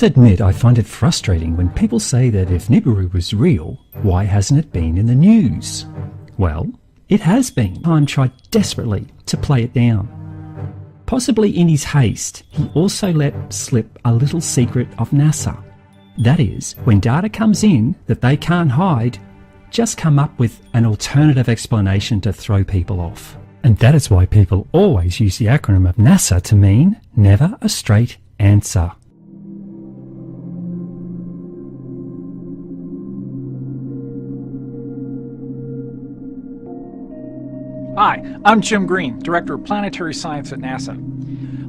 must admit I find it frustrating when people say that if Nibiru was real, why hasn't it been in the news? Well, it has been. Time tried desperately to play it down. Possibly in his haste, he also let slip a little secret of NASA. That is, when data comes in that they can't hide, just come up with an alternative explanation to throw people off. And that is why people always use the acronym of NASA to mean never a straight answer. Hi, I'm Jim Green, Director of Planetary Science at NASA.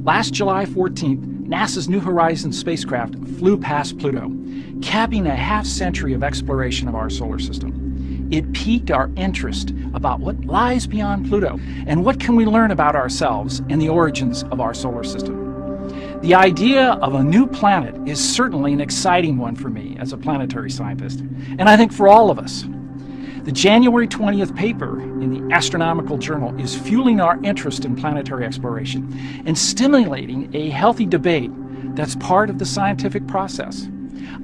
Last July 14th, NASA's New Horizons spacecraft flew past Pluto, capping a half-century of exploration of our solar system. It piqued our interest about what lies beyond Pluto and what can we learn about ourselves and the origins of our solar system. The idea of a new planet is certainly an exciting one for me as a planetary scientist, and I think for all of us. The January 20th paper in the Astronomical Journal is fueling our interest in planetary exploration and stimulating a healthy debate that's part of the scientific process.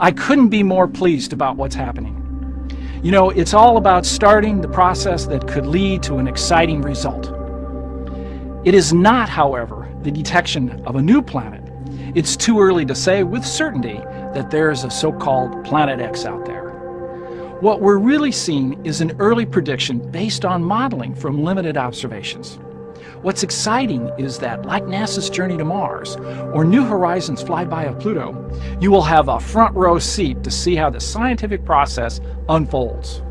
I couldn't be more pleased about what's happening. You know, it's all about starting the process that could lead to an exciting result. It is not, however, the detection of a new planet. It's too early to say with certainty that there is a so-called Planet X out there. What we're really seeing is an early prediction based on modeling from limited observations. What's exciting is that, like NASA's journey to Mars or New Horizons flyby of Pluto, you will have a front row seat to see how the scientific process unfolds.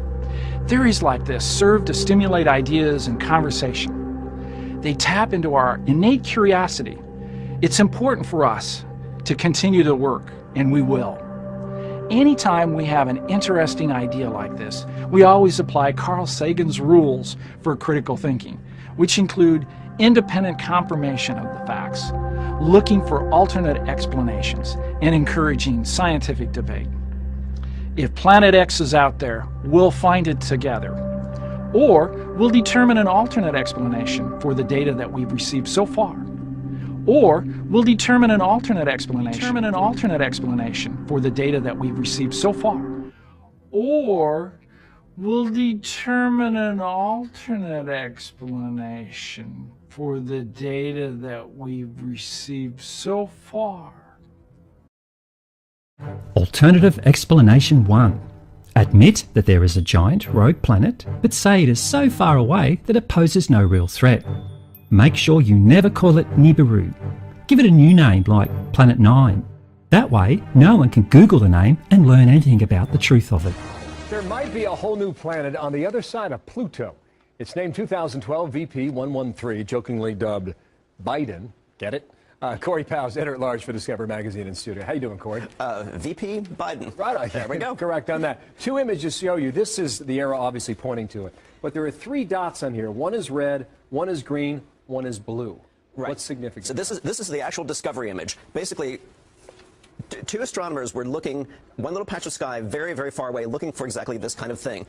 Theories like this serve to stimulate ideas and conversation. They tap into our innate curiosity. It's important for us to continue to work, and we will. Anytime we have an interesting idea like this, we always apply Carl Sagan's rules for critical thinking, which include independent confirmation of the facts, looking for alternate explanations, and encouraging scientific debate. If Planet X is out there, we'll find it together. Or we'll determine an alternate explanation for the data that we've received so far. Or we'll determine an alternate explanation for the data that we've received so far. Or we'll determine an alternate explanation for the data that we've received so far. Alternative explanation 1. Admit that there is a giant rogue planet, but say it is so far away that it poses no real threat. Make sure you never call it Nibiru. Give it a new name like Planet 9. That way, no one can Google the name and learn anything about the truth of it. There might be a whole new planet on the other side of Pluto. It's named 2012 VP113, jokingly dubbed Biden. Get it? Corey Powell's editor-at-large for Discovery Magazine in studio. How you doing, Corey? VP Biden. Right, there we go. Correct on that. Two images show you. This is the arrow obviously pointing to it. But there are three dots on here. One is red, one is green, one is blue. Right. What's significant? So this is the actual discovery image. Basically, two astronomers were looking one little patch of sky very, very far away, looking for exactly this kind of thing.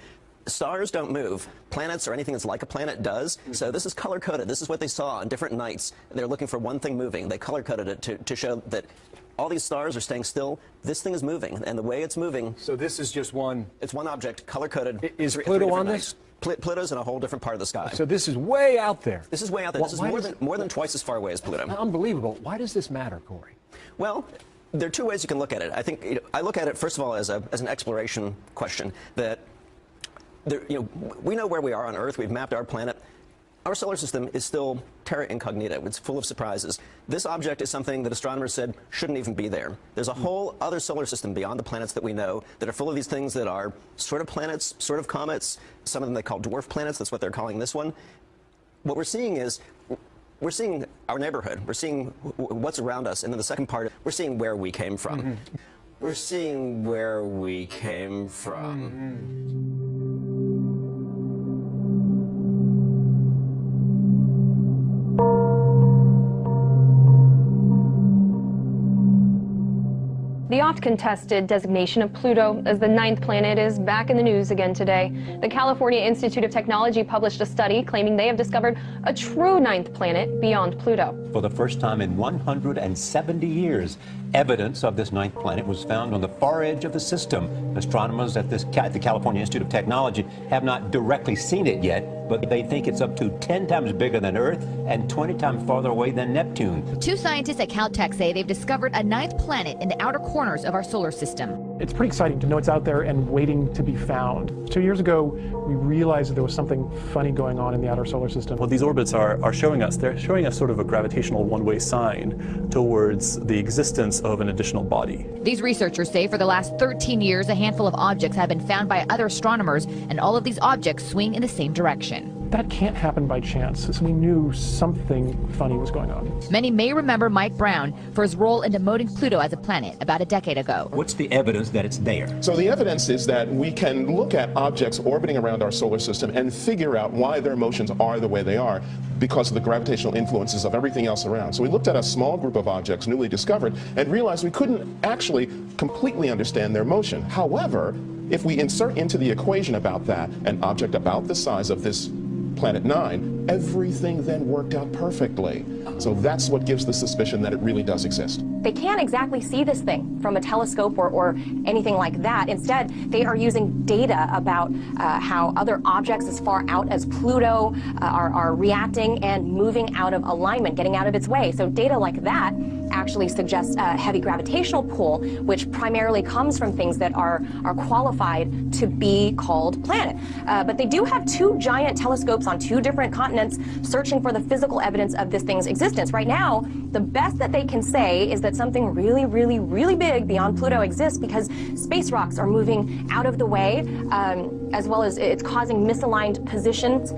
Stars don't move. Planets or anything that's like a planet does. So this is color-coded. This is what they saw on different nights. They're looking for one thing moving. They color-coded it to show that all these stars are staying still. This thing is moving, and the way it's moving... So this is just one... It's one object, color-coded. Is Pluto on this? Pluto's in a whole different part of the sky. So this is way out there. This is way out there. This is more than twice as far away as Pluto. Unbelievable. Why does this matter, Corey? Well, there are two ways you can look at it. I think I look at it first of all as an exploration question. That we know where we are on Earth. We've mapped our planet. Our solar system is still terra incognita. It's full of surprises. This object is something that astronomers said shouldn't even be there. There's a whole other solar system beyond the planets that we know that are full of these things that are sort of planets, sort of comets. Some of them they call dwarf planets. That's what they're calling this one. What we're seeing is we're seeing our neighborhood. We're seeing what's around us. And then the second part, we're seeing where we came from. Mm-hmm. We're seeing where we came from. Mm-hmm. The oft-contested designation of Pluto as the 9th planet is back in the news again today. The California Institute of Technology published a study claiming they have discovered a true 9th planet beyond Pluto. For the first time in 170 years, evidence of this 9th planet was found on the far edge of the system. Astronomers at the California Institute of Technology have not directly seen it yet, but they think it's up to 10 times bigger than Earth and 20 times farther away than Neptune. Two scientists at Caltech say they've discovered a 9th planet in the outer corners of our solar system. It's pretty exciting to know it's out there and waiting to be found. 2 years ago, we realized that there was something funny going on in the outer solar system. What these orbits are showing us, they're showing us sort of a gravitational one-way sign towards the existence of an additional body. These researchers say for the last 13 years, a handful of objects have been found by other astronomers, and all of these objects swing in the same direction. That can't happen by chance, so we knew something funny was going on. Many may remember Mike Brown for his role in demoting Pluto as a planet about a decade ago. What's the evidence that it's there? So the evidence is that we can look at objects orbiting around our solar system and figure out why their motions are the way they are because of the gravitational influences of everything else around. So we looked at a small group of objects newly discovered and realized we couldn't actually completely understand their motion. However, if we insert into the equation about that an object about the size of this Planet 9, everything then worked out perfectly. So that's what gives the suspicion that it really does exist. They can't exactly see this thing from a telescope or anything like that. Instead, they are using data about how other objects as far out as Pluto are reacting and moving out of alignment, getting out of its way. So data like that actually suggests a heavy gravitational pull, which primarily comes from things that are qualified to be called planet. But they do have two giant telescopes on two different continents searching for the physical evidence of this thing's existence. Right now, the best that they can say is that something really, really, really big beyond Pluto exists because space rocks are moving out of the way, as well as it's causing misaligned positions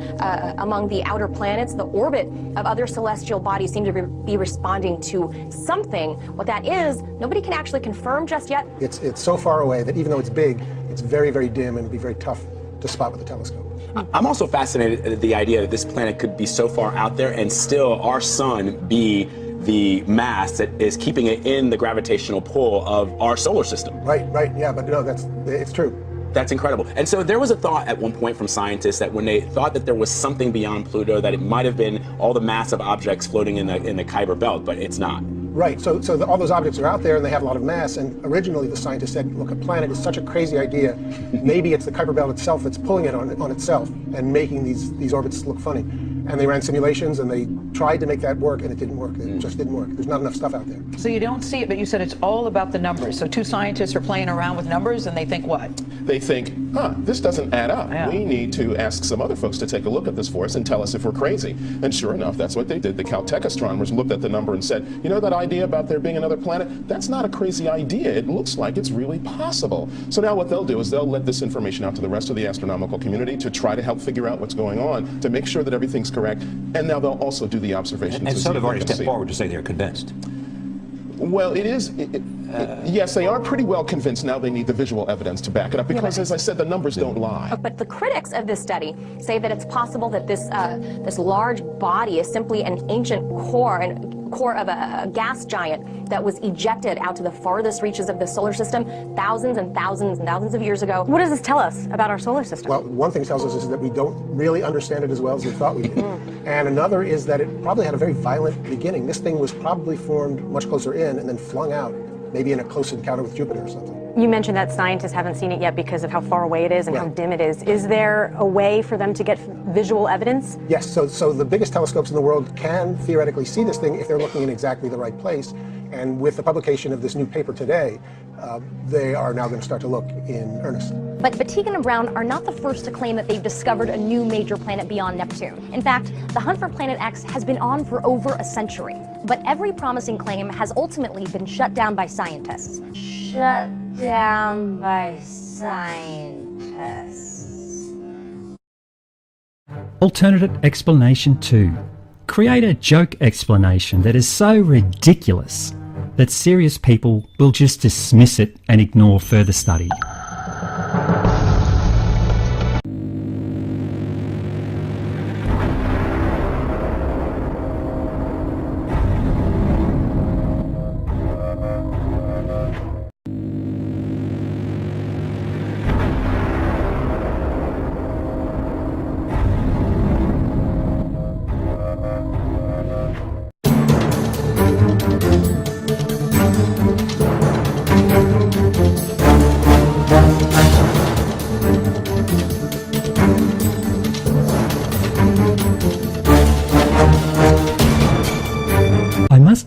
among the outer planets. The orbit of other celestial bodies seem to be responding to something. What that is, nobody can actually confirm just yet. It's so far away that even though it's big, it's very, very dim and it'd be very tough to spot with a telescope. I'm also fascinated at the idea that this planet could be so far out there and still our sun be the mass that is keeping it in the gravitational pull of our solar system. Right, yeah, but no, it's true. That's incredible. And so there was a thought at one point from scientists that when they thought that there was something beyond Pluto, that it might have been all the massive objects floating in the Kuiper Belt, but it's not. Right, so all those objects are out there and they have a lot of mass, and originally the scientists said, look, a planet is such a crazy idea, maybe it's the Kuiper Belt itself that's pulling it on itself and making these orbits look funny. And they ran simulations and they tried to make that work and it didn't work. It just didn't work. There's not enough stuff out there. So you don't see it, but you said it's all about the numbers. So two scientists are playing around with numbers and they think what? They think, this doesn't add up. Yeah. We need to ask some other folks to take a look at this for us and tell us if we're crazy. And sure enough, that's what they did. The Caltech astronomers looked at the number and said, you know that idea about there being another planet? That's not a crazy idea. It looks like it's really possible. So now what they'll do is they'll let this information out to the rest of the astronomical community to try to help figure out what's going on, to make sure that everything's correct. And now they'll also do the observations. And so they've already stepped forward to say they're convinced. Well, yes, they are pretty well convinced. Now they need the visual evidence to back it up because, as I said, the numbers don't lie. But the critics of this study say that it's possible that this large body is simply an ancient core of a gas giant that was ejected out to the farthest reaches of the solar system thousands and thousands and thousands of years ago. What does this tell us about our solar system? Well, one thing it tells us is that we don't really understand it as well as we thought we did. And another is that it probably had a very violent beginning. This thing was probably formed much closer in and then flung out, maybe in a close encounter with Jupiter or something. You mentioned that scientists haven't seen it yet because of how far away it is and how dim it is. Is there a way for them to get visual evidence? Yes, so the biggest telescopes in the world can theoretically see this thing if they're looking in exactly the right place. And with the publication of this new paper today, they are now going to start to look in earnest. But Batigan and Brown are not the first to claim that they've discovered a new major planet beyond Neptune. In fact, the hunt for Planet X has been on for over a century. But every promising claim has ultimately been shut down by scientists. Shut down by scientists. Alternate explanation 2. Create a joke explanation that is so ridiculous that serious people will just dismiss it and ignore further study.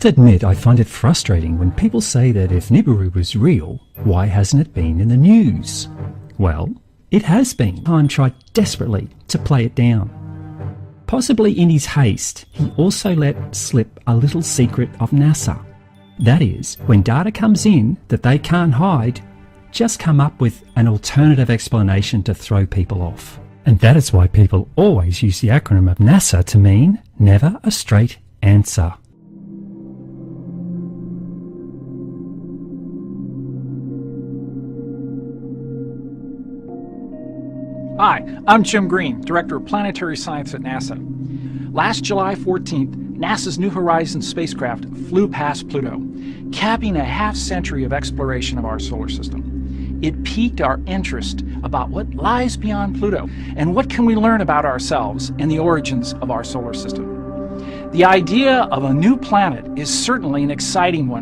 have to admit I find it frustrating when people say that if Nibiru was real, why hasn't it been in the news? Well, it has been. Time tried desperately to play it down. Possibly in his haste, he also let slip a little secret of NASA. That is, when data comes in that they can't hide, just come up with an alternative explanation to throw people off. And that is why people always use the acronym of NASA to mean never a straight answer. Hi, I'm Jim Green, Director of Planetary Science at NASA. Last July 14th, NASA's New Horizons spacecraft flew past Pluto, capping a half-century of exploration of our solar system. It piqued our interest about what lies beyond Pluto and what can we learn about ourselves and the origins of our solar system. The idea of a new planet is certainly an exciting one.